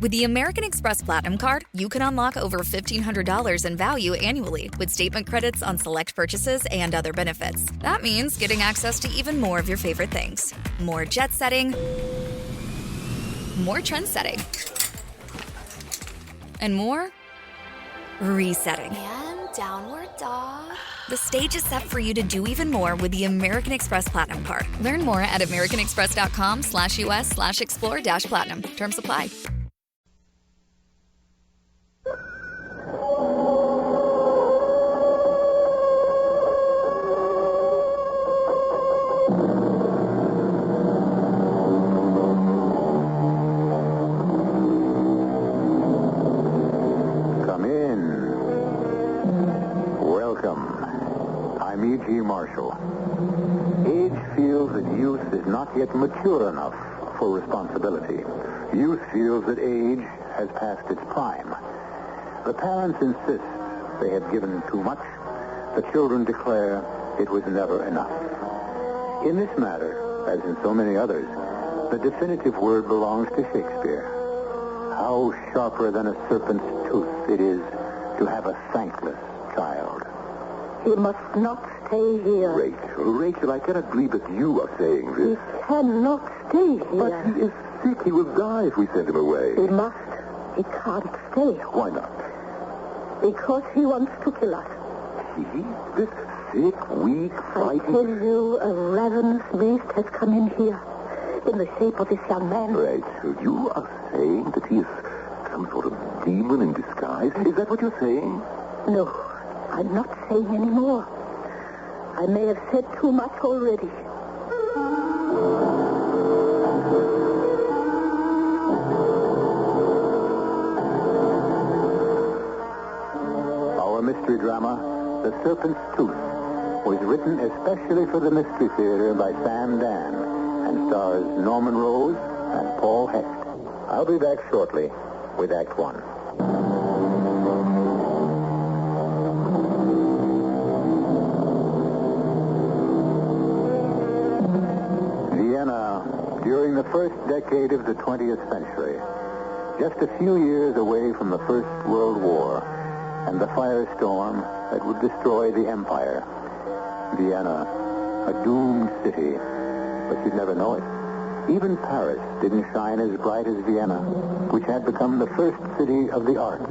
With the American Express Platinum Card, you can unlock over $1,500 in value annually with statement credits on select purchases and other benefits. That means getting access to even more of your favorite things. More jet setting, more trend setting, and more resetting. And downward dog. The stage is set for you to do even more with the American Express Platinum Card. Learn more at americanexpress.com/US/explore-platinum. Terms apply. Come in. Welcome. I'm E.G. Marshall. Age feels that youth is not yet mature enough for responsibility. Youth feels that age has passed its prime. The parents insist they have given too much. The children declare it was never enough. In this matter, as in so many others, the definitive word belongs to Shakespeare. How sharper than a serpent's tooth it is to have a thankless child. He must not stay here. Rachel, I cannot believe that you are saying He this. cannot stay here. But he is sick. He will die if we send him away. He must. He can't stay. Why not? Because he wants to kill us. He? This sick, weak, I frightened... tell you, a ravenous beast has come in here in the shape of this young man. Rachel, you are saying that he is some sort of demon in disguise? Is that what you're saying? No, I'm not saying any more. I may have said too much already. Our mystery drama, The Serpent's Tooth, was written especially for the Mystery Theater by Sam Dan and stars Norman Rose and Paul Hecht. I'll be back shortly with Act One. Vienna, during the first decade of the 20th century, just a few years away from the First World War and the firestorm that would destroy the empire. Vienna, a doomed city, but you'd never know it. Even Paris didn't shine as bright as Vienna, which had become the first city of the arts.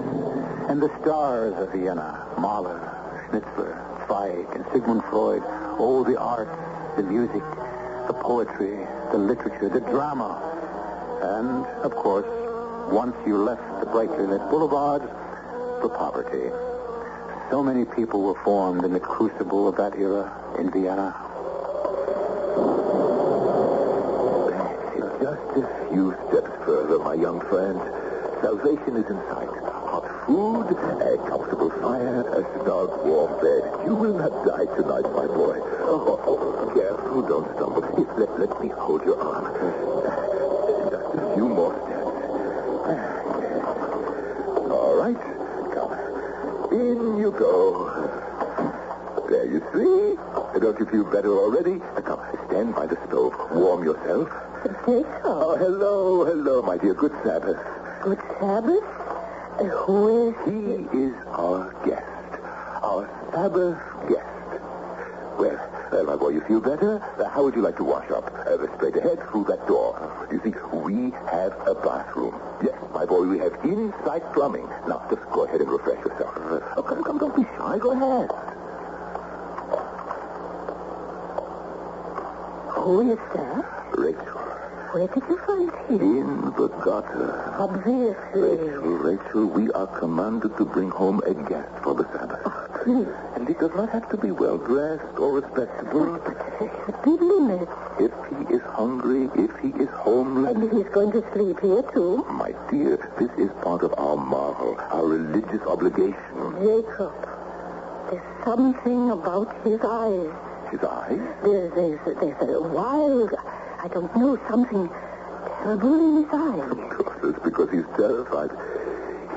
And the stars of Vienna, Mahler, Schnitzler, Zweig, and Sigmund Freud, oh, the arts, the music, the poetry, the literature, the drama. And, of course, once you left the brightly lit boulevards, the poverty. So many people were formed in the crucible of that era in Vienna. Just a few steps further, my young friend. Salvation is in sight. Hot food, a comfortable fire, a snug, warm bed. You will not die tonight, my boy. Oh, careful, don't stumble. Let me hold your arm. Just a few more steps. All right, come. In you go. There you see. Don't you feel better already? Come, stand by the stove. Warm yourself. Jacob. Oh, hello, my dear. Good Sabbath. Good Sabbath? Who is He is our guest. Our Sabbath guest. Well, my boy, you feel better? How would you like to wash up? Straight ahead through that door. You see, we have a bathroom. Yes, my boy, we have inside plumbing. Now, just go ahead and refresh yourself. Oh, come, don't be shy. Go ahead. Who is that? Rachel. Where did you find him? In the gutter. Obviously. Rachel, we are commanded to bring home a guest for the Sabbath. Oh, please. And it does not have to be well-dressed or respectable. But there should be limits. If he is hungry, if he is homeless... And he's going to sleep here, too. My dear, this is part of our moral, our religious obligation. Jacob, there's something about his eyes. His eyes? There's a wild, I don't know, something terrible in his eyes. Of course, it's because he's terrified.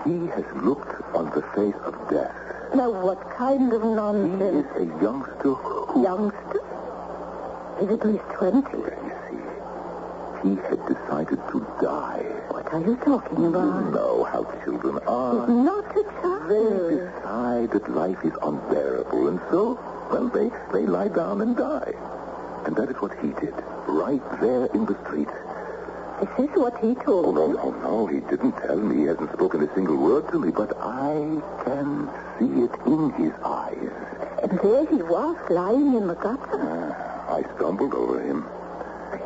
He has looked on the face of death. Now, what kind of He nonsense? is a youngster who... Youngster? He's at least 20. Well, you see, he had decided to die. What What are you talking about? You know how children are. Not a They child. decide that life is unbearable, and so, well, they lie down and die. And that is what he did, right there in the street. This is what he told Oh, you. no, he didn't tell me. He hasn't spoken a single word to me, but I can see it in his eyes. And there he was, lying in the gutter. I stumbled over him.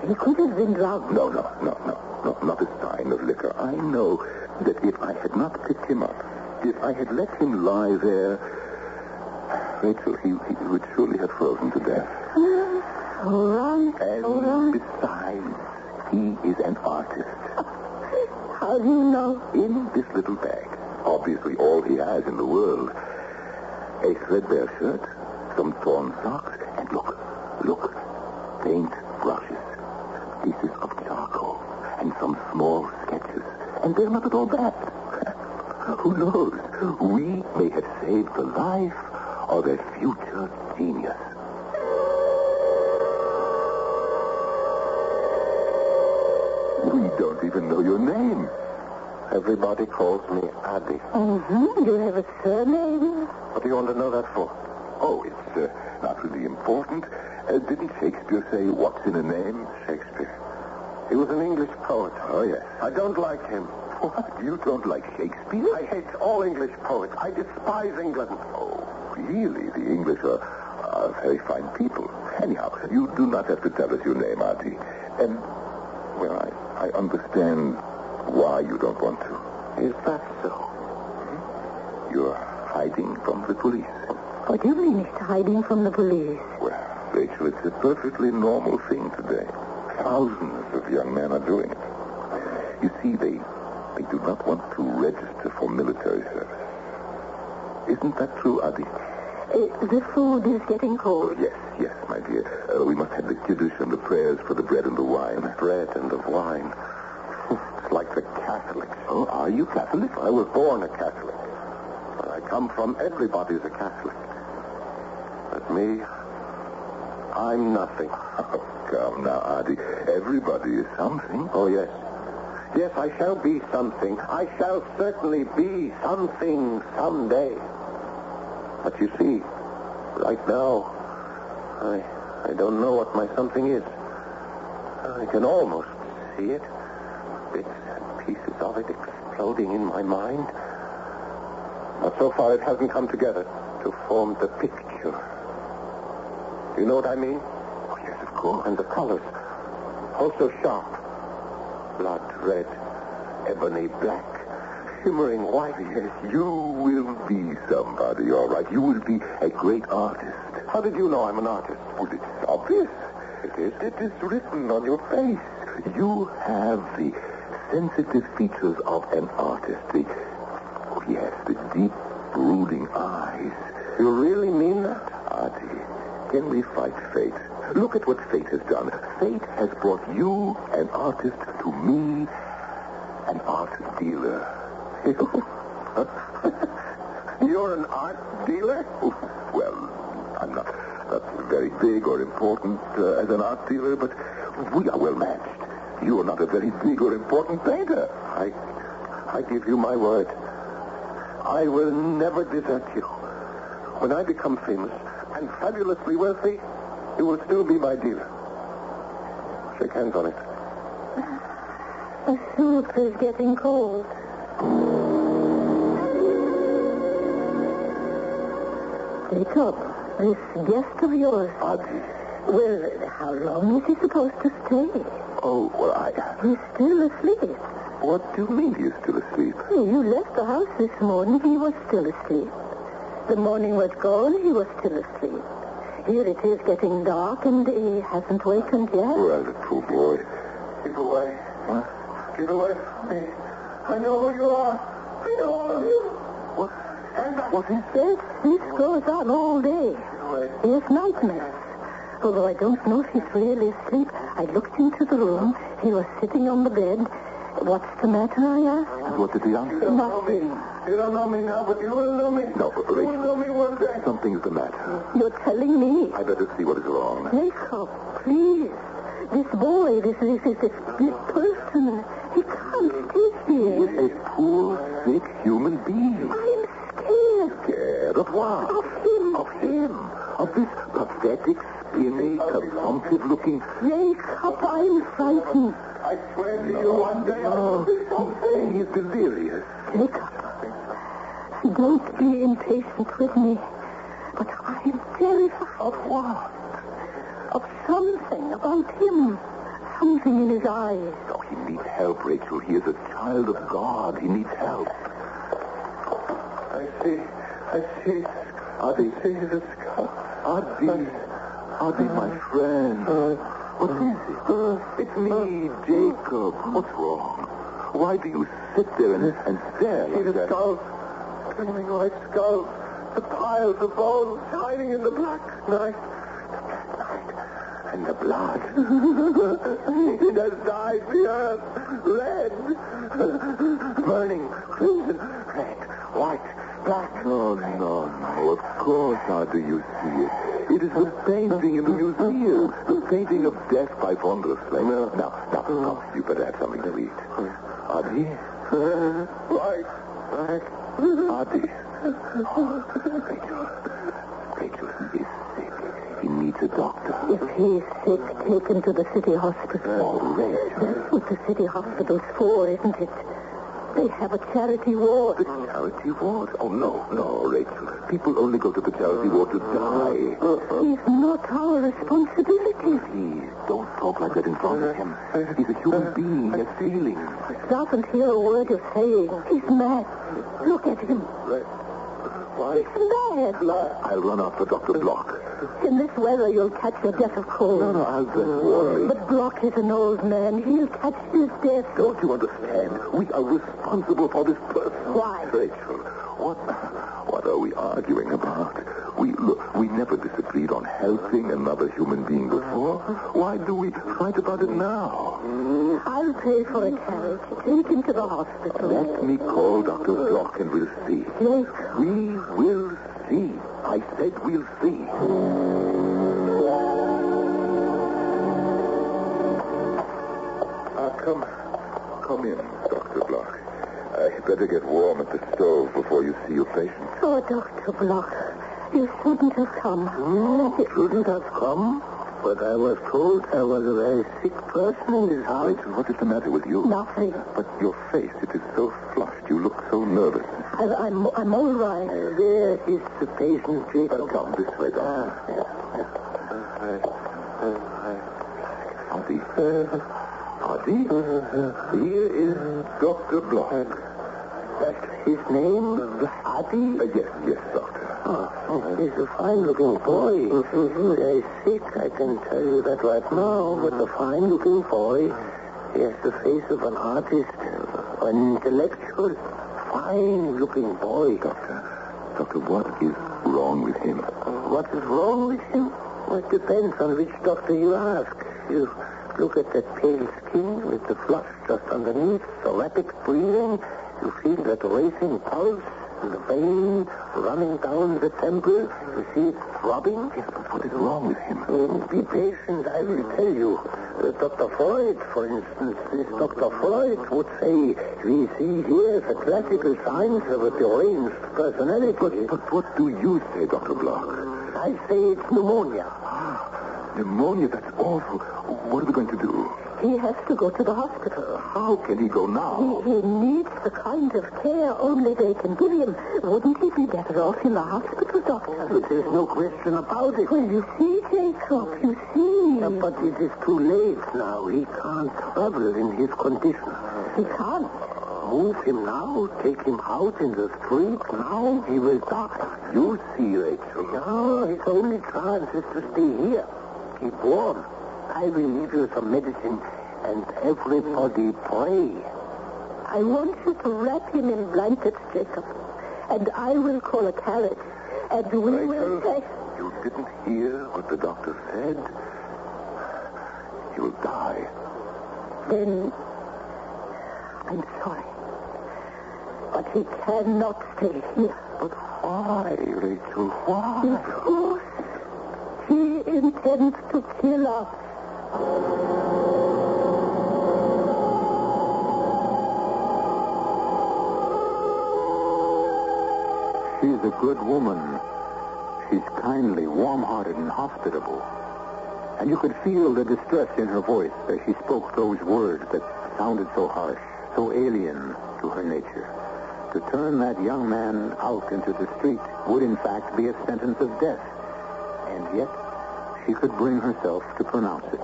He could have been drugged. No, not a sign of liquor. I know that if I had not picked him up, if I had let him lie there, Rachel, he would surely have frozen to death. All right, And all right. besides, he is an artist. How do you know? In this little bag, obviously all he has in the world, a threadbare shirt, some torn socks, and look, paint brushes, pieces of charcoal, and some small sketches. And they're not at all bad. Who knows? We may have saved the life of a future genius. We don't even know your name. Everybody calls me Addy. Mm-hmm. You have a surname? What do you want to know that for? Oh, it's not really important. Didn't Shakespeare say, what's in a name? Shakespeare. He was an English poet. Oh, yes. I don't like him. What? You don't like Shakespeare? I hate all English poets. I despise England. Oh, really? The English are very fine people. Anyhow, you do not have to tell us your name, Auntie. And, well, I understand why you don't want to. Is that so? You're hiding from the police. What do you mean he's hiding from the police? Well, Rachel, it's a perfectly normal thing today. Thousands of young men are doing it. You see, they do not want to register for military service. Isn't that true, Adi? The food is getting cold. Yes, my dear. We must have the kiddush and the prayers for the bread and the wine. The bread and the wine. It's like the Catholics. Oh, are you Catholic? I was born a Catholic. Where I come from, everybody's a Catholic. But me, I'm nothing. Oh, come now, Adi. Everybody is something. Oh, yes. Yes, I shall be something. I shall certainly be something someday. But you see, right now, I don't know what my something is. I can almost see it. Bits and pieces of it exploding in my mind. But so far it hasn't come together to form the picture. You know what I mean? Oh, yes, of course. And the colors, also sharp. Blood red, ebony black, shimmering white. Yes, you will be somebody, all right. You will be a great artist. How did you know I'm an artist? Well, it's obvious. It is? It is written on your face. You have the sensitive features of an artist. The deep, brooding eyes. You really mean that? Artie, can we fight fate? Look at what fate has done. Fate has brought you, an artist, to me, an art dealer. You're an art dealer? Well, I'm not very big or important as an art dealer, but we are well matched. You are not a very big or important painter. I give you my word. I will never desert you. When I become famous and fabulously wealthy, you will still be my dealer. Shake hands on it. The soup is getting cold. Jacob, this guest of yours. Auntie. Well, how long is he supposed to stay? Oh, well, He's still asleep. What do you mean he's still asleep? You left the house this morning, he was still asleep. The morning was gone, he was still asleep. Here it is getting dark, and he hasn't wakened yet. Well, the poor boy. Keep away. What? Get away from me. I know who you are. I know all of you. What? And I... What is Yes, this goes on all day. Get away. He has nightmares. Although I don't know if he's really asleep. I looked into the room. He was sitting on the bed. What's the matter, I asked? And what did he answer? Nothing. You don't know me now, but you will know me. No, You will know me one day. Something's the matter. You're telling me. I better see what is wrong. Jacob, please. This boy, this person, He can't stay He here. is a poor, sick human being. I'm scared. Scared of what? Of him. Of him. Of this pathetic, skinny, consumptive-looking... Jacob, I'm frightened. I swear to you one day I'll be something. He is delirious. Jacob, don't be impatient with me. But I'm terrified. Of what? Of something about him. Something in his eyes. Oh, he needs help, Rachel. He is a child of God. He needs help. I see. Adi. I see the skull. Adi, my friend. What is it? It's me, Jacob. What's wrong? Why do you sit there and stare See like the that? skulls. Gleaming white skulls. The piles of bones shining in the black night. And the blood. It has dyed the earth red. Burning crimson, red, white, black. No. Of course, Adi, you see it. It is the painting in the museum. The painting of death by von der Slate. Now, you better have something to eat. Adi? Black. Adi. Rachel, he is sick. He needs a doctor. If he's sick, take him to the city hospital. Oh, Rachel. That's what the city hospital's for, isn't it? They have a charity ward. The charity ward? Oh, no, Rachel. People only go to the charity ward to die. It's not our responsibility. Please, don't talk like that in front of him. He's a human being. He has feelings. Doesn't hear a word you're saying. He's mad. Look at him. Why? He's mad. I'll run after Dr. Block. In this weather, you'll catch your death of cold. No, I'll dress warmly. But Block is an old man. He'll catch his death. Don't you understand? We are responsible for this person. Why? Rachel, what are we arguing about? We never disagreed on helping another human being before. Why do we fight about it now? I'll pay for a carriage. Take him to the hospital. Let me call Dr. Block and we'll see. Jake. We will see. I said we'll see. Come in, Dr. Block. I better get warm at the stove before you see your patient. Oh, Dr. Block, you shouldn't have come. Shouldn't have come, but I was told I was a very sick person in this house. Rachel, what is the matter with you? Nothing. But your face, it is so flushed. You look so nervous. I'm all right. There is the patient, Jacob. Come this way, Doctor. Adi? Here is Dr. Block. That's his name? Adi? Yes, Doctor. He's a fine-looking boy. Very sick, I can tell you that right now. But a fine-looking boy. He has the face of an artist, an intellectual, fine-looking boy. Doctor, what is wrong with him? What is wrong with him? Well, it depends on which doctor you ask. You look at that pale skin with the flush just underneath, the rapid breathing. You feel that racing pulse in the vein running down the temple. You see it throbbing. Yes, but what is wrong with him? Be patient, I will tell you. Dr. Freud, for instance, this Dr. Freud would say, we see here the classical signs of a deranged personality. But what do you say, Dr. Block? I say it's pneumonia. Pneumonia, that's awful. What are we going to do? He has to go to the hospital. How can he go now? He needs the kind of care only they can give him. Wouldn't he be better off in the hospital, Doctor? There's no question about it. Well, you see, Jacob, you see. But it is too late now. He can't travel in his condition. He can't. Move him now, take him out in the street now, he will die. You see, Rachel. No, his only chance is to stay here. Keep warm. I will leave you some medicine, and everybody pray. I want you to wrap him in blankets, Jacob. And I will call a carriage. And we will say... You didn't hear what the doctor said? He'll die. Then... I'm sorry. But he cannot stay here. But why, Rachel? Why? Because he intends to kill us. She's a good woman. She's kindly, warm-hearted, and hospitable. And you could feel the distress in her voice as she spoke those words that sounded so harsh, so alien to her nature. To turn that young man out into the street would, in fact, be a sentence of death. And yet, she could bring herself to pronounce it.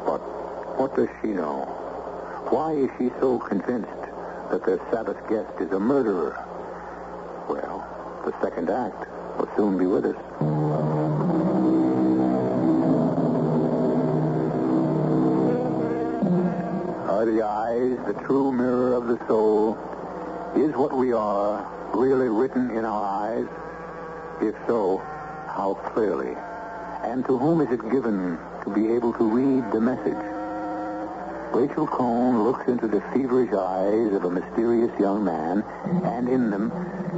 But what does she know? Why is she so convinced that their Sabbath guest is a murderer? Well, the second act will soon be with us. Are the eyes the true mirror of the soul? Is what we are really written in our eyes? If so, how clearly? And to whom is it given to be able to read the message? Rachel Cohn looks into the feverish eyes of a mysterious young man, and in them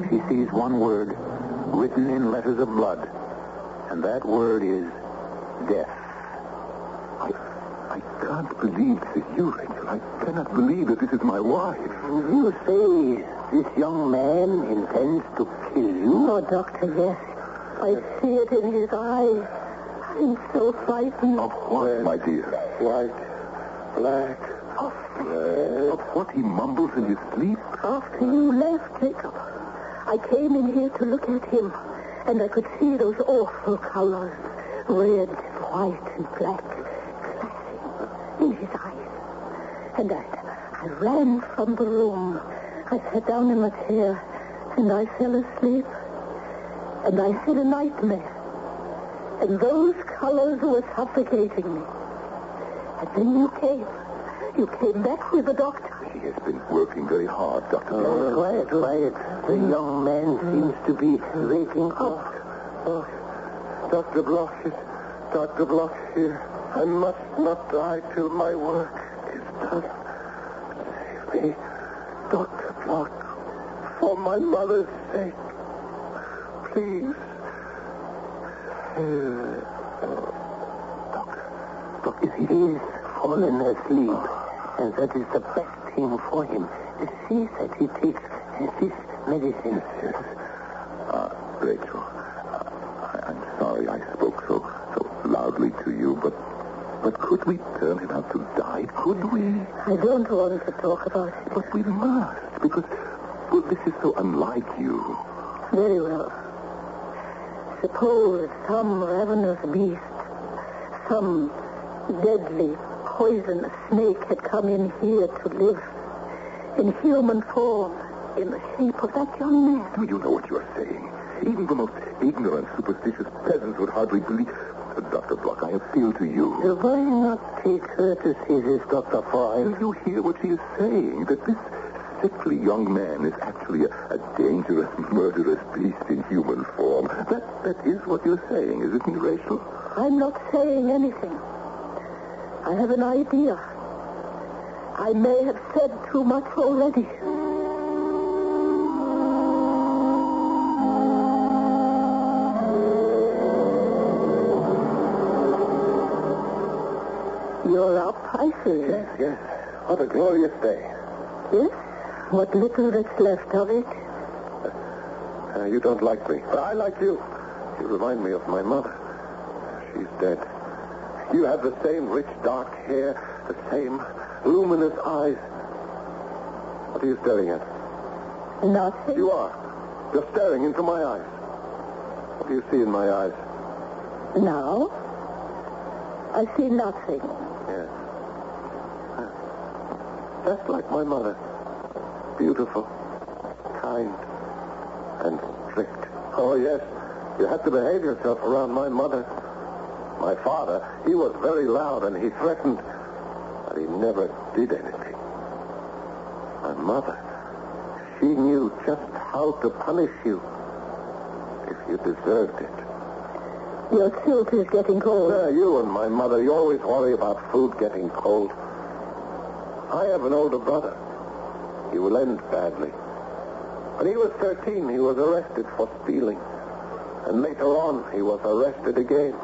she sees one word written in letters of blood. And that word is death. I can't believe this is you, Rachel. I cannot believe that this is my wife. You say this young man intends to kill you? Oh, Doctor, yes. I see it in his eyes. I'm so frightened. Of what, my dear? White, black, Of what he mumbles in his sleep? After you left, Jacob, I came in here to look at him, and I could see those awful colors, red, white, and black, flashing in his eyes. And I ran from the room. I sat down in a chair, and I fell asleep. And I had a nightmare. And those colors were suffocating me. And then you came. You came back with the doctor. He has been working very hard, Dr. Oh, quiet. The young man seems to be waking up. Oh, Dr. Bloch here. I must not die till my work is done. Save me, Dr. Bloch, for my mother's sake. Please. Doctor, he is fallen asleep, and that is the best thing for him. See that he takes this medicine. Rachel, I'm sorry I spoke so loudly to you, but could we turn him out to die? Could we? I don't want to talk about it. But we must, because, well, this is so unlike you. Very well. Suppose some ravenous beast, some deadly, poisonous snake had come in here to live in human form, in the shape of that young man. Do you know what you're saying? Even the most ignorant, superstitious peasants would hardly believe. Dr. Bloch, I appeal to you. Why not take her to see this, Dr. Foy? Do you hear what she is saying? That this sickly young man is actually a dangerous, murderous beast in human form. That is what you're saying, isn't it, Rachel? I'm not saying anything. I have an idea. I may have said too much already. You're up, I see. Yes. What a glorious day. Yes? What little that's left of it? You don't like me. But I like you. You remind me of my mother. She's dead. You have the same rich, dark hair, the same luminous eyes. What are you staring at? Nothing. You are. You're staring into my eyes. What do you see in my eyes? Now? I see nothing. Yes. Just like my mother. Beautiful, kind, and strict. Oh, yes. You have to behave yourself around my mother. My father, he was very loud and he threatened, but he never did anything. My mother, she knew just how to punish you if you deserved it. Your soup is getting cold. You and my mother, you always worry about food getting cold. I have an older brother. He will end badly. When he was 13, he was arrested for stealing. And later on, he was arrested again.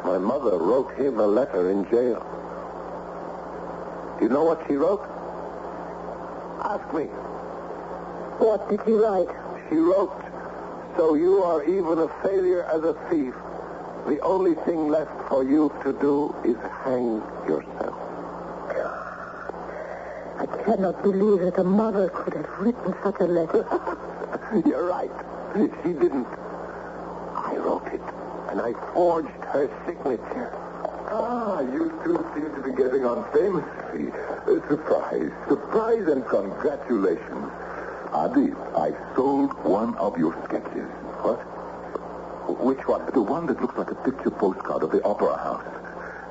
My mother wrote him a letter in jail. Do you know what she wrote? Ask me. What did you write? He wrote, "So you are even a failure as a thief. The only thing left for you to do is hang yourself." I cannot believe that a mother could have written such a letter. You're right. She didn't. I wrote it, and I forged her signature. Ah, you two seem to be getting on famously. Surprise and congratulations. Adi, I sold one of your sketches. What? Which one? The one that looks like a picture postcard of the opera house.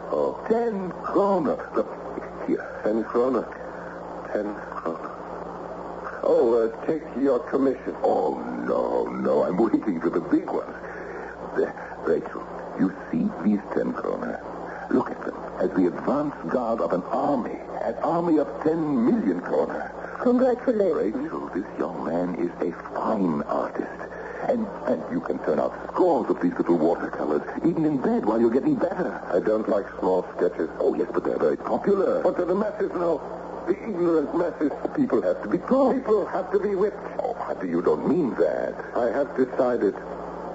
Oh. 10 kroner. Look, here. 10 kroner. 10 kroner. Oh, take your commission. Oh, no. I'm waiting for the big ones. Rachel, you see these 10 kroner? Look at them as the advance guard of an army of 10 million kroner. Congratulations. Rachel, this young man is a fine artist. And you can turn out scores of these little watercolors, even in bed while you're getting better. I don't like small sketches. Oh, yes, but they're very popular. What do the masses know? The ignorant masses. People have to be taught. People have to be whipped. Oh, Adi, you don't mean that. I have decided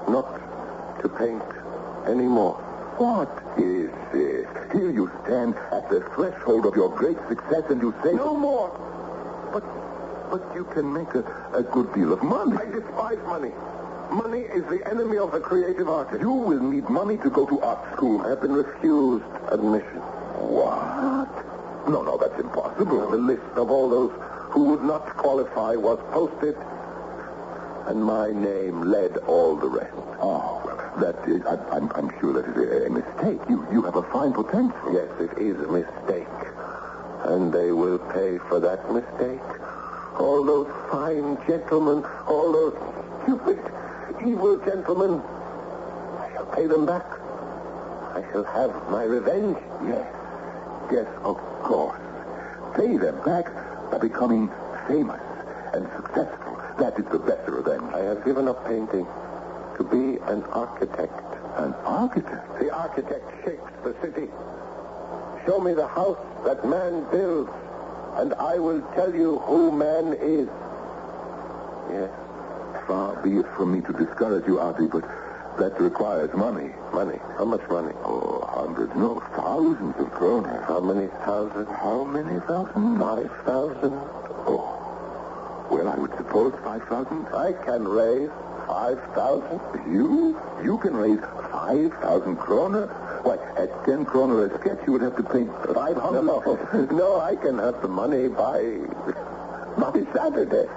not to paint anymore. What is this? Here you stand at the threshold of your great success and you say... No more! But you can make a good deal of money. I despise money. Money is the enemy of the creative artist. You will need money to go to art school. I have been refused admission. What? No, that's impossible. The list of all those who would not qualify was posted, and my name led all the rest. Oh, well, that is, I'm sure that is a mistake. You have a fine potential. Yes, it is a mistake. And they will pay for that mistake. All those fine gentlemen, all those stupid, evil gentlemen, I shall pay them back. I shall have my revenge. Yes, of course. Pay them back by becoming famous and successful. That is the best revenge. I have given up painting to be an architect. An architect? The architect shapes the city. Show me the house that man builds, and I will tell you who man is. Yes. Far be it from me to discourage you, Adi, but that requires money. Money? How much money? Oh, hundreds, no, thousands of kroner. How many thousand? How many thousand? 5,000. Oh. Well, I would suppose 5,000. I can raise 5,000. You can raise 5,000 kroner? Why, at 10 kroner a sketch, you would have to paint 500. No, I can have the money by Saturday.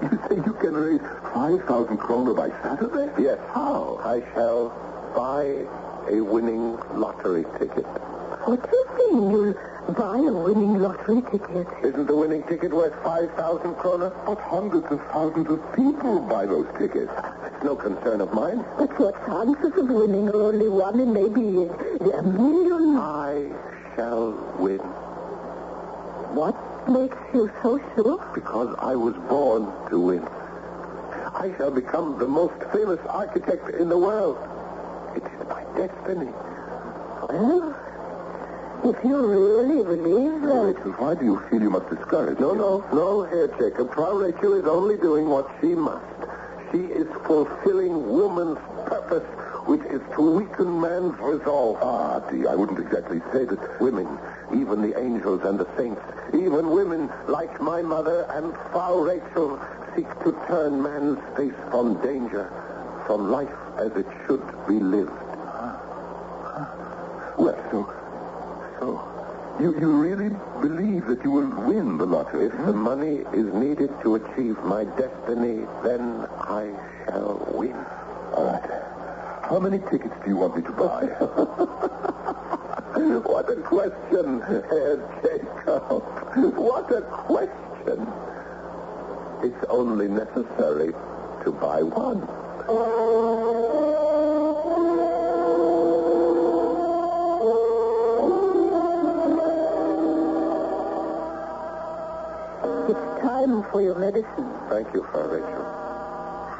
You say you can raise 5,000 kroner by Saturday? Yes. How? I shall buy a winning lottery ticket. What do you mean you'll buy a winning lottery ticket? Isn't the winning ticket worth 5,000 kroner? But hundreds of thousands of people buy those tickets. It's no concern of mine. But your chances of winning are only one in maybe a million. I shall win. What makes you so sure? Because I was born to win. I shall become the most famous architect in the world. It is my destiny. Well, if you really believe that... Rachel, why do you feel you must discourage me? No, here, Jacob. Frau Rachel is only doing what she must. She is fulfilling woman's purpose, which is to weaken man's resolve. Ah, Dee, I wouldn't exactly say that women, even the angels and the saints, even women like my mother and Frau Rachel, seek to turn man's face from danger, from life as it should be lived. Well, so you really believe that you will win the lottery? If the money is needed to achieve my destiny, then I shall win. All right. How many tickets do you want me to buy? What a question, Herr Jacob. What a question. It's only necessary to buy one. It's time for your medicine. Thank you, Frau Rachel.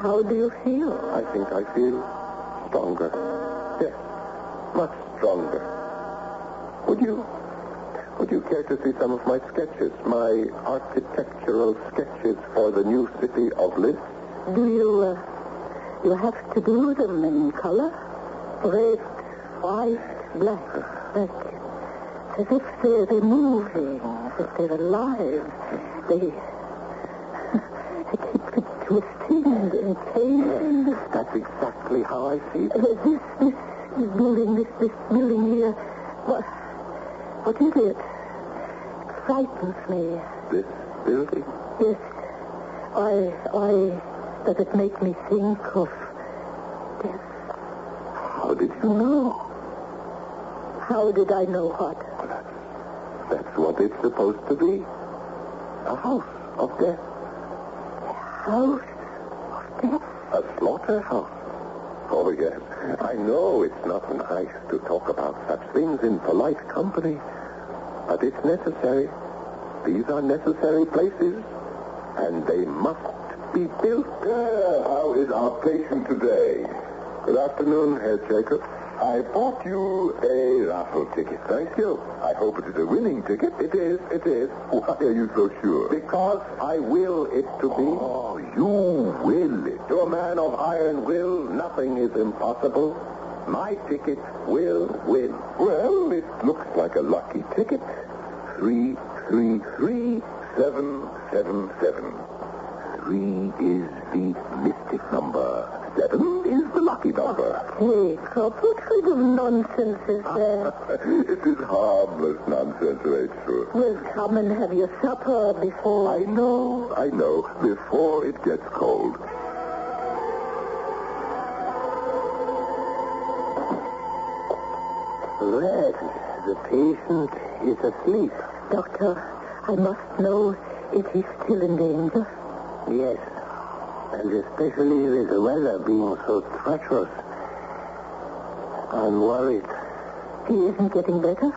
How do you feel? I think I feel stronger. Yes, much stronger. Would you care to see some of my sketches? My architectural sketches for the new city of Liszt? Do you have to do them in color? Red, white, black. As if they're moving, as if they're alive. They keep twisting and changing. That's exactly how I see it. This building here, what is it? It frightens me. This building? Yes. Why does it make me think of death? How did you know? How did I know what? That's what it's supposed to be. A house of death. House of death? A slaughterhouse. Oh, yes. I know it's not nice to talk about such things in polite company, but it's necessary. These are necessary places, and they must be built. How is our patient today? Good afternoon, Herr Jacob. I bought you a raffle ticket. Thank you. I hope it is a winning ticket. It is. Why are you so sure? Because I will it to be. Oh, you will it. To a man of iron will, nothing is impossible. My ticket will win. Well, it looks like a lucky ticket. 333777. 3 is the mystic number. 7 is the lucky number. Jacob, what kind of nonsense is that? It is harmless nonsense, Rachel. Well, come and have your supper before... I know. Before it gets cold. Red, the patient is asleep. Doctor, I must know if he's still in danger. Yes. And especially with the weather being so treacherous. I'm worried. He isn't getting better?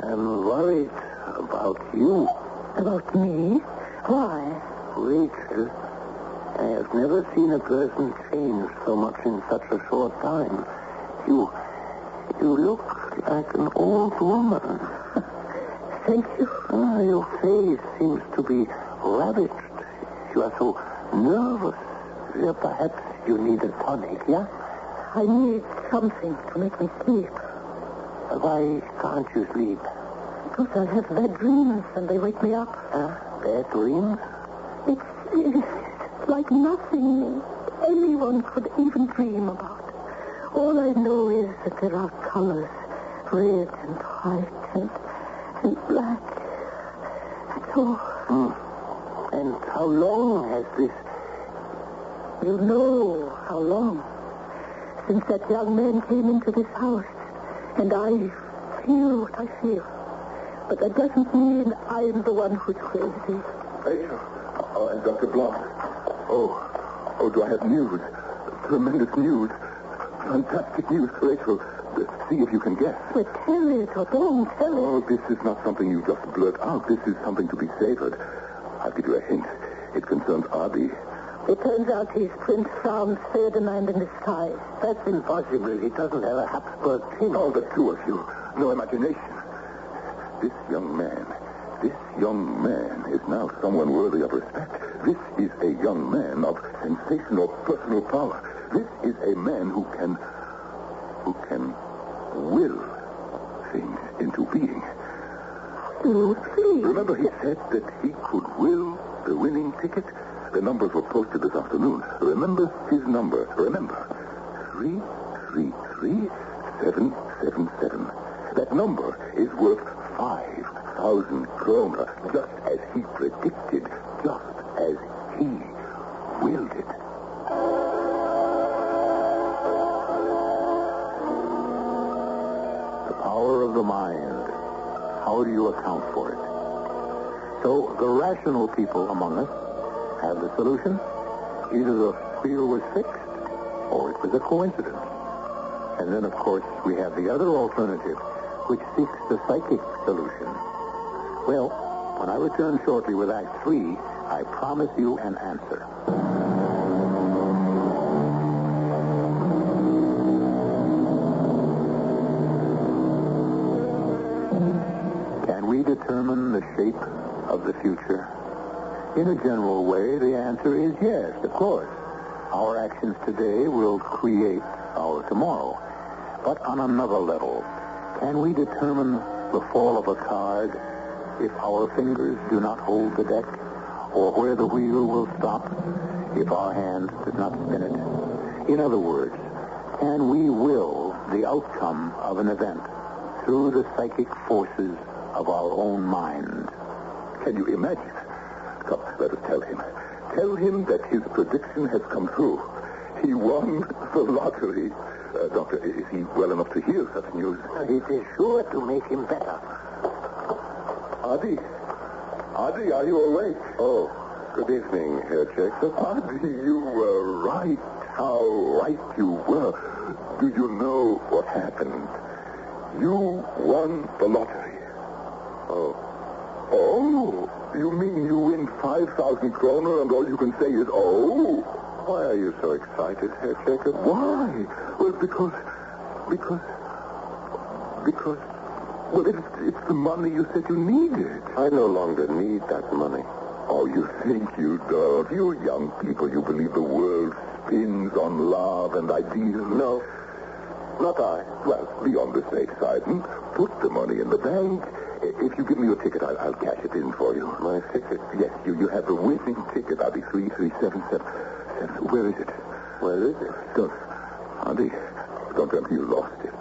I'm worried about you. About me? Why? Rachel, I have never seen a person change so much in such a short time. You look like an old woman. Thank you. Your face seems to be ravaged. You are so nervous. Perhaps you need a tonic, yeah? I need something to make me sleep. Why can't you sleep? Because I have bad dreams and they wake me up. Bad dreams? It's like nothing anyone could even dream about. All I know is that there are colors, red and white and black. That's all. And how long has this... You know how long. Since that young man came into this house. And I feel what I feel. But that doesn't mean I'm the one who's crazy. Rachel. And Dr. Blanc. Oh, do I have news? Tremendous news. Fantastic news, Rachel. See if you can guess. Well, tell it or don't tell it. Oh, this is not something you just blurt out. This is something to be savored. I'll give you a hint. It concerns Arby. It turns out he's Prince Franz Ferdinand in disguise. That's impossible. He doesn't have a Habsburg king. Oh, the two of you. No imagination. This young man is now someone worthy of respect. This is a young man of sensational personal power. This is a man who can will things into being. Please. Remember he said that he could will the winning ticket? The numbers were posted this afternoon. Remember his number. Remember. 333777. That number is worth 5,000 kroner, just as he predicted, just as he willed it. The power of the mind. How do you account for it? So the rational people among us have the solution. Either the wheel was fixed or it was a coincidence. And then, of course, we have the other alternative, which seeks the psychic solution. Well, when I return shortly with Act 3, I promise you an answer. Can we determine the shape of the future? In a general way, the answer is yes, of course. Our actions today will create our tomorrow. But on another level, can we determine the fall of a card if our fingers do not hold the deck, or where the wheel will stop if our hand does not spin it? In other words, can we will the outcome of an event through the psychic forces of our own mind? Can you imagine? Come, let us tell him. Tell him that his prediction has come true. He won the lottery. Doctor, is he well enough to hear such news? It is sure to make him better. Adi, are you awake? Oh, good evening, Herr Jacob. Adi, you were right. How right you were. Do you know what happened? You won the lottery. Oh, you mean you win 5,000 kroner and all you can say is, oh? Why are you so excited, Herr Jacob? Why? Well, because, well, it's the money you said you needed. I no longer need that money. Oh, you think you don't. You young people, you believe the world spins on love and ideals. No, not I. Well, be on the safe side and put the money in the bank. If you give me your ticket, I'll cash it in for you. My ticket? Yes, you have the winning ticket. I'll be 33777. Where is it? Where is it? Don't tell me you lost it.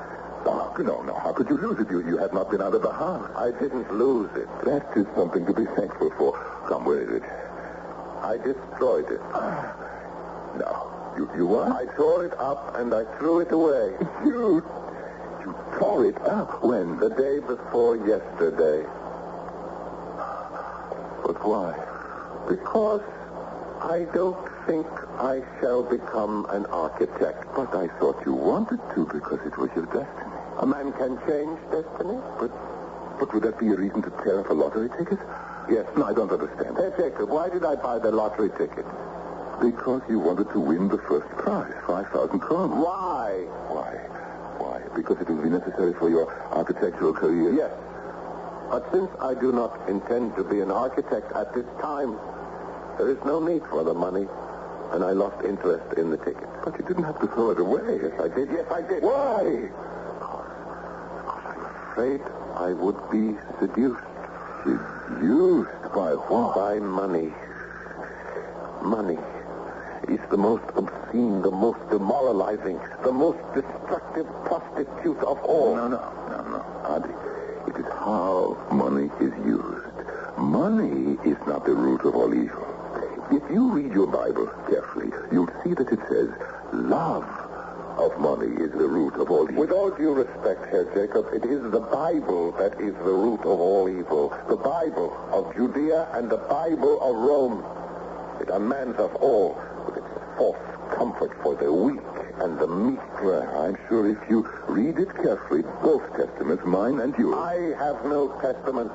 Oh, no. How could you lose it? You have not been out of the house. I didn't lose it. That is something to be thankful for. Come, where is it? I destroyed it. No. You what? I tore it up and I threw it away. You tore it up? When? The day before yesterday. But why? Because I don't think I shall become an architect. But I thought you wanted to because it was your destiny. A man can change destiny? But would that be a reason to tear up a lottery ticket? Yes. No, I don't understand. Hey, Jacob, why did I buy the lottery ticket? Because you wanted to win the first prize, 5,000 kroner. Why? Because it will be necessary for your architectural career? Yes. But since I do not intend to be an architect at this time, there is no need for the money, and I lost interest in the ticket. But you didn't have to throw it away. Yes, I did. Why? Because I'm afraid I would be seduced. Seduced? By what? By money. Money is the most obscene, the most demoralizing, the most destructive prostitute of all. No. Adi, it is how money is used. Money is not the root of all evil. If you read your Bible carefully, you'll see that it says, love of money is the root of all evil. With all due respect, Herr Jacob, it is the Bible that is the root of all evil. The Bible of Judea and the Bible of Rome. It unmans us all with its false comfort for the weak and the meek. Well, I'm sure if you read it carefully, both testaments, mine and yours. I have no testament,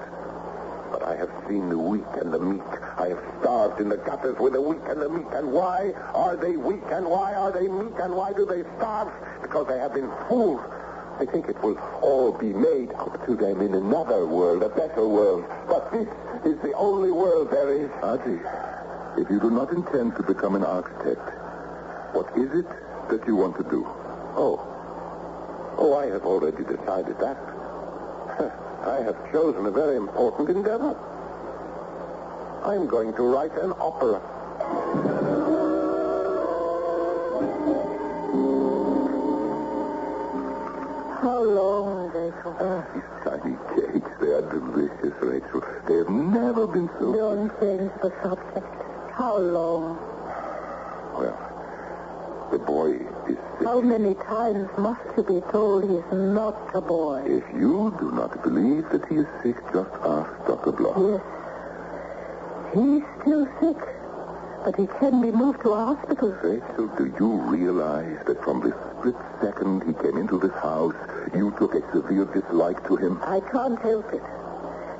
but I have seen the weak and the meek. I have starved in the gutters with the weak and the meek. And why are they weak and why are they meek and why do they starve? Because they have been fooled. I think it will all be made up to them in another world, a better world. But this is the only world there is. Adi, if you do not intend to become an architect, what is it that you want to do? Oh, I have already decided that. I have chosen a very important endeavor. I'm going to write an opera. How long, Rachel? These tiny cakes, they are delicious, Rachel. They have never been so... Don't change the subject. How long? Well, the boy is sick. How many times must you be told he's not a boy? If you do not believe that he is sick, just ask Dr. Bloch. Yes. He's still sick, but he can be moved to a hospital. Rachel, do you realize that from the split second he came into this house, you took a severe dislike to him? I can't help it.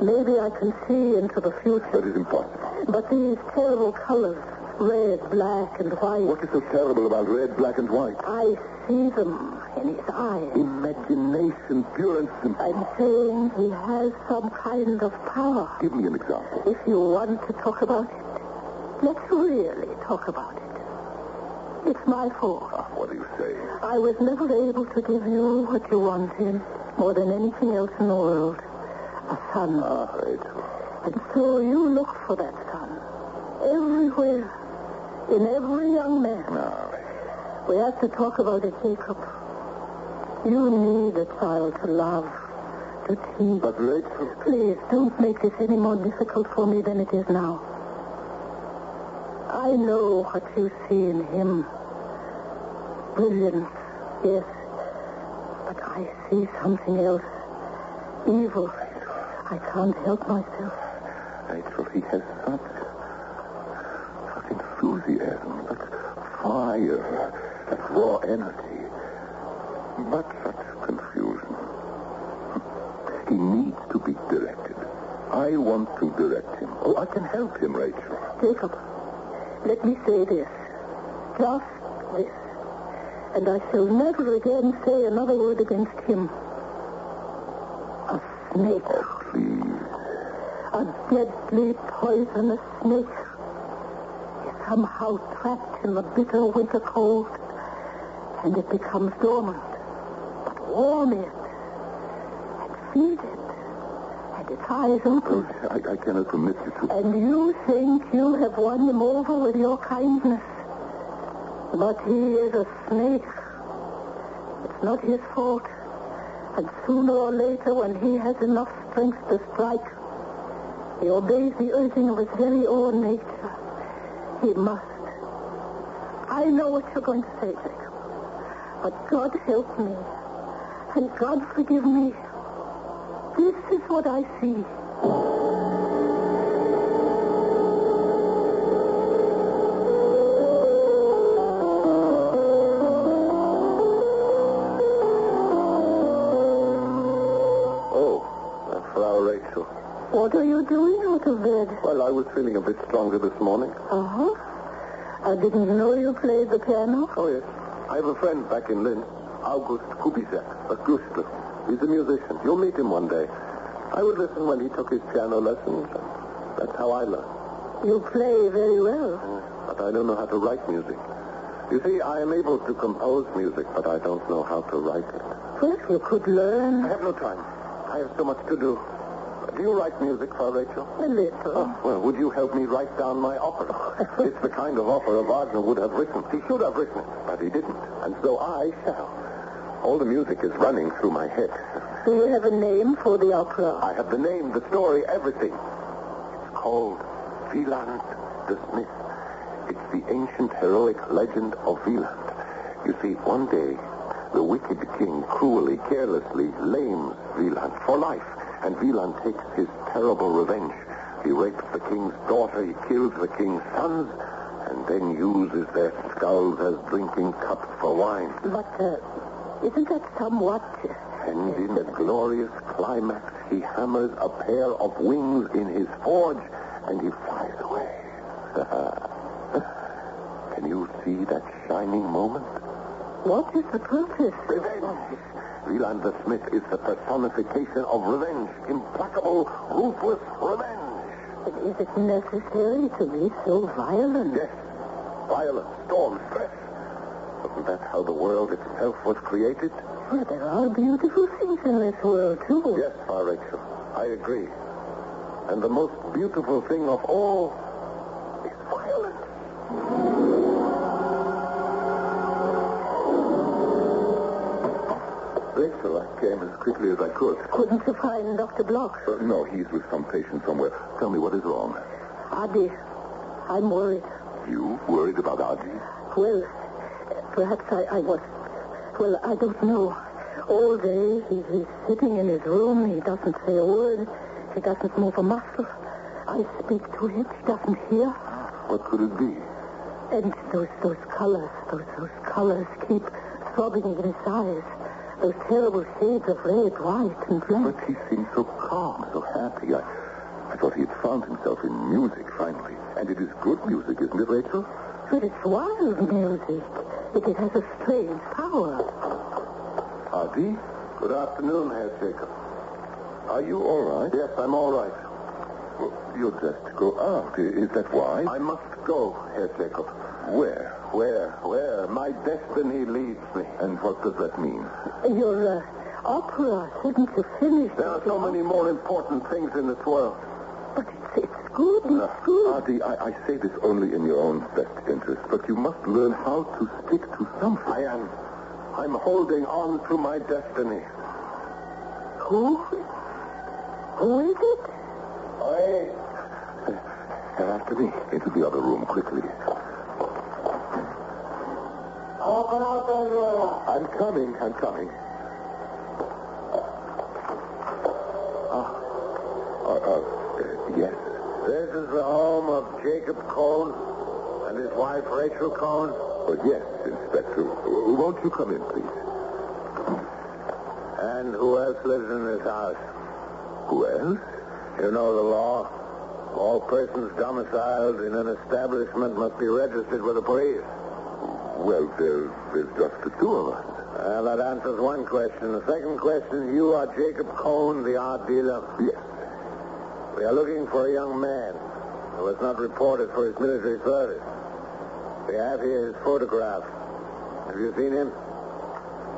Maybe I can see into the future. That is impossible. But these terrible colors, red, black, and white. What is so terrible about red, black, and white? I see them in his eyes. Imagination, pure and simple. I'm saying he has some kind of power. Give me an example. If you want to talk about it, let's really talk about it. It's my fault. What do you say? I was never able to give you what you wanted more than anything else in the world. A son. Rachel. And so you look for that son. Everywhere. In every young man. No. We have to talk about it, Jacob. You need a child to love, to teach. But Rachel... Please, don't make this any more difficult for me than it is now. I know what you see in him. Brilliance, yes. But I see something else. Evil. I can't help myself. Rachel, he has such enthusiasm, such fire, such raw energy, but such confusion. He needs to be directed. I want to direct him. Oh, I can help him, Rachel. Jacob, let me say this. Just this. And I shall never again say another word against him. A snake. Oh, please. A deadly, poisonous snake. Is somehow trapped in the bitter winter cold, and it becomes dormant. But warm it, and feed it, and its eyes open. Oh, I cannot permit you to... And you think you have won him over with your kindness. But he is a snake. It's not his fault. And sooner or later, when he has enough strength to strike, he obeys the urging of his very own nature. He must. I know what you're going to say, Jacob. But God help me. And God forgive me. This is what I see. What are you doing out of bed? Well, I was feeling a bit stronger this morning. Uh-huh. I didn't know you played the piano. Oh, yes. I have a friend back in Linz, August Kubizek, Auguste. He's a musician. You'll meet him one day. I would listen when he took his piano lessons. That's how I learned. You play very well. But I don't know how to write music. You see, I am able to compose music, but I don't know how to write it. Well, you could learn. I have no time. I have so much to do. Do you write music for Rachel? A little. Oh, well, would you help me write down my opera? It's the kind of opera Wagner would have written. He should have written it, but he didn't. And so I shall. All the music is running through my head. Do you have a name for the opera? I have the name, the story, everything. It's called Wieland the Smith. It's the ancient heroic legend of Wieland. You see, one day, the wicked king cruelly, carelessly lames Wieland for life. And Wieland takes his terrible revenge. He rapes the king's daughter, he kills the king's sons, and then uses their skulls as drinking cups for wine. But, isn't that somewhat... And in the glorious climax, he hammers a pair of wings in his forge, and he flies away. Can you see that shining moment? What is the purpose? Revenge. Wieland the Smith is the personification of revenge. Implacable, ruthless revenge. But is it necessary to be so violent? Yes. Violence, storm, stress. Wasn't that how the world itself was created? Well, there are beautiful things in this world, too. Yes, Rachel. I agree. And the most beautiful thing of all is violence. Rachel, I came as quickly as I could. Couldn't you find Dr. Block? No, he's with some patient somewhere. Tell me what is wrong. Adi, I'm worried. You worried about Adi? Well, perhaps I was... Well, I don't know. All day, he's sitting in his room. He doesn't say a word. He doesn't move a muscle. I speak to him. He doesn't hear. What could it be? And those colors, those colors keep throbbing in his eyes. Those terrible shades of red, white, and black. But he seemed so calm, so happy. I thought he had found himself in music, finally. And it is good music, isn't it, Rachel? But it's wild music. It has a strange power. Adi? Good afternoon, Herr Jacob. Are you all right? Yes, I'm all right. Well, you'll just go out. Is that why? I must go, Herr Jacob. Where? Where? My destiny leads me. And what does that mean? Your opera, haven't you finished? There are so many more important things in this world. But it's good, it's good. Artie, I say this only in your own best interest, but you must learn how to stick to something. I'm holding on to my destiny. Who is it? After me. Into the other room, quickly. Open out that door. I'm coming. Yes. This is the home of Jacob Cohn and his wife, Rachel Cohn. Oh, yes, Inspector. Won't you come in, please? And who else lives in this house? Who else? You know the law. All persons domiciled in an establishment must be registered with the police. Well, there's just the two of us. Well, that answers one question. The second question, you are Jacob Cohn, the art dealer? Yes. We are looking for a young man who was not reported for his military service. We have here his photograph. Have you seen him?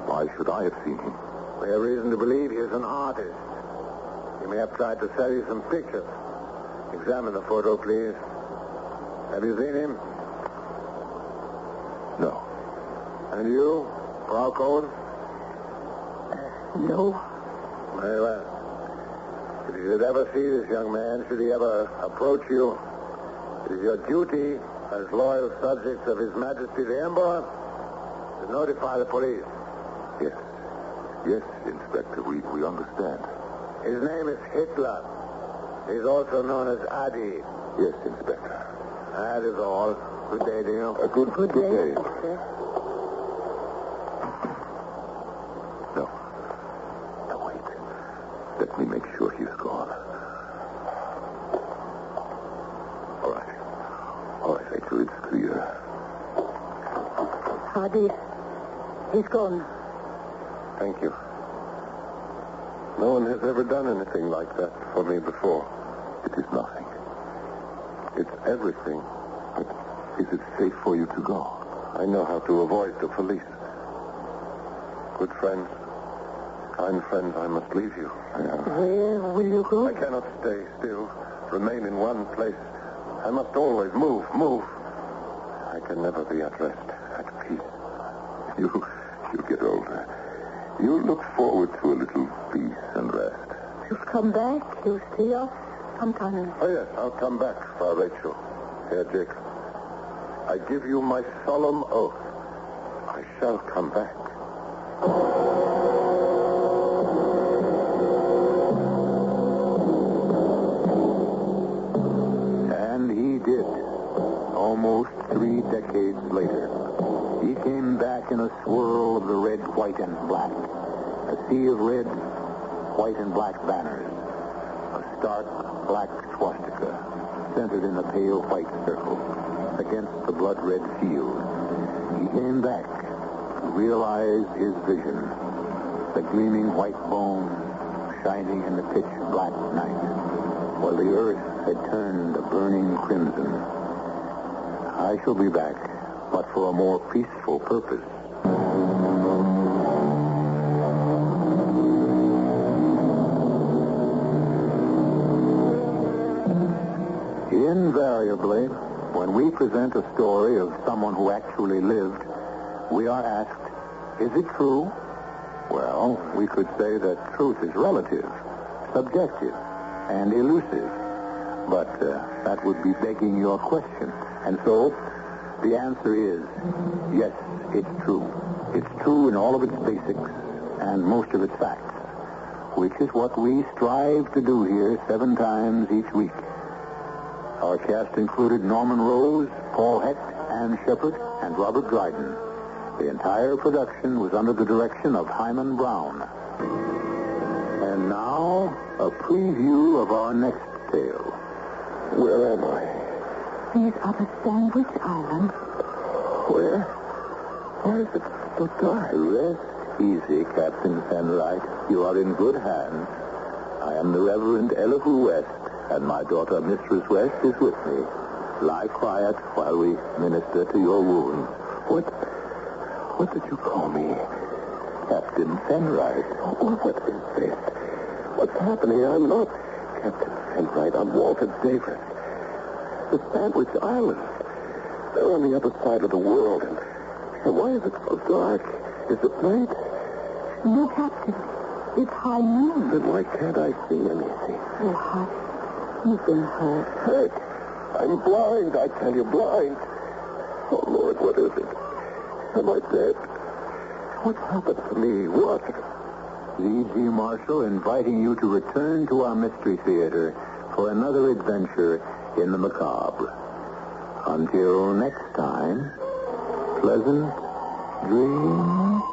Why should I have seen him? We have reason to believe he is an artist. He may have tried to sell you some pictures. Examine the photo, please. Have you seen him? No. And you, Frau Cohn? No. Very well. If you should ever see this young man, should he ever approach you, it is your duty as loyal subjects of His Majesty the Emperor to notify the police. Yes. Yes, Inspector, we understand. His name is Hitler. He's also known as Adi. Yes, Inspector. That is all. Good day to you. Good day. No, wait. Let me make sure he's gone. All right, Rachel, it's clear. Adi, he's gone. Thank you. No one has ever done anything like that for me before. It is nothing. It's everything. But is it safe for you to go? I know how to avoid the police. Good friends, kind friends, I must leave you. Where will you go? I cannot stay still, remain in one place. I must always move. I can never be at rest, at peace. You get older. You look forward to a little peace and rest. You'll come back. You'll see us sometime. Oh, yes, I'll come back, Frau Rachel. Herr Jacob. I give you my solemn oath. I shall come back. And he did. Almost 3 decades later. He came back in a swirl of the red, white, and black. A sea of red, white, and black banners. A stark black swastika centered in a pale white circle against the blood-red field. He came back to realize his vision. The gleaming white bone shining in the pitch-black night, while the earth had turned a burning crimson. I shall be back, but for a more peaceful purpose. Invariably, when we present a story of someone who actually lived, we are asked, is it true? Well, we could say that truth is relative, subjective, and elusive. But that would be begging your question. And so, the answer is, yes, it's true. It's true in all of its basics and most of its facts, which is what we strive to do here 7 times each week. Our cast included Norman Rose, Paul Hecht, Ann Shepard, and Robert Dryden. The entire production was under the direction of Hyman Brown. And now, a preview of our next tale. Where am I? These are the Sandwich Islands. Where? Why is it so dark? Rest easy, Captain Fenright. You are in good hands. I am the Reverend Elihu West, and my daughter, Mistress West, is with me. Lie quiet while we minister to your wound. What did you call me? Captain Fenright. Oh, what is this? What's happening? I'm not Captain Fenright. I'm Walter Davis. The Sandwich Islands. They're on the other side of the world. And why is it so dark? Is it night? No, Captain. It's high noon. Then why can't I see anything? Oh, hush. You've been hurt. Hurt? I'm blind, I tell you, blind. Oh, Lord, what is it? Am I dead? What's happened to me? What? Z.G. Marshall inviting you to return to our Mystery Theater for another adventure in the macabre. Until next time, pleasant dreams.